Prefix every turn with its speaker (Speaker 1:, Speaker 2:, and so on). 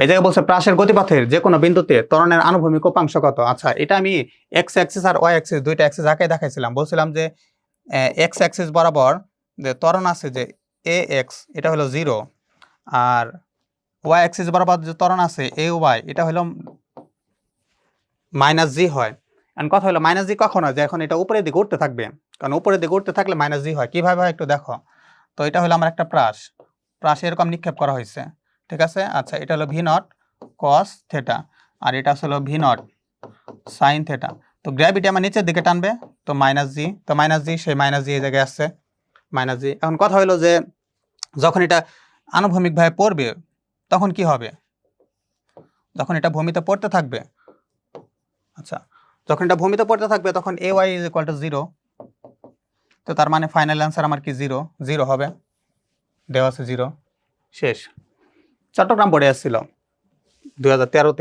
Speaker 1: এই জায়গায় বলছে প্রাসের গতিপথের যে কোনো বিন্দুতে ত্বরণের আনুভূমিক উপাংশ কত। আচ্ছা, এটা আমি এক্স অ্যাক্সিস আর ওয়াই অ্যাক্সিস দুইটা অ্যাক্সিস আঁকে দেখাইছিলাম। বলছিলাম যে এক্স অ্যাক্সিস বরাবর যে ত্বরণ আছে যে এ এক্স, এটা হলো 0, আর ওয়াই অ্যাক্সিস বরাবর যে ত্বরণ আছে এ ওয়াই, এটা হলো মাইনাস জি হয়। এখন কথা হলো মাইনাস জি কখন হয়, যে এখন এটা উপরের দিকে উঠতে থাকবে, কারণ উপরের দিকে উঠতে থাকলে মাইনাস জি হয়। কীভাবে হয় একটু দেখো তো। এটা হলো আমার একটা প্রাস এরকম নিক্ষেপ করা হয়েছে, ঠিক আছে। আচ্ছা, এটা হলো ভি নট কস থেটা, আর এটা হলো ভি নট সাইন থেটা। তো গ্র্যাভিটি আমার নিচের দিকে টানবে, তো মাইনাস জি, তো মাইনাস জি, সেই মাইনাস জি এই জায়গায় আসছে মাইনাস জি। এখন কথা হলো যে যখন এটা আনুভূমিকভাবে পড়বে তখন কি হবে, যখন এটা ভূমিতে পড়তে থাকবে। আচ্ছা, যখন এটা ভূমিতে পড়তে থাকবে তখন A Y is equal to 0, তো তার মানে ফাইনাল অ্যান্সার আমার কি 0 0 হবে, দেওয়া আছে 0। শেষ। চট্টগ্রাম বোর্ডে আসছিল 2013-তে।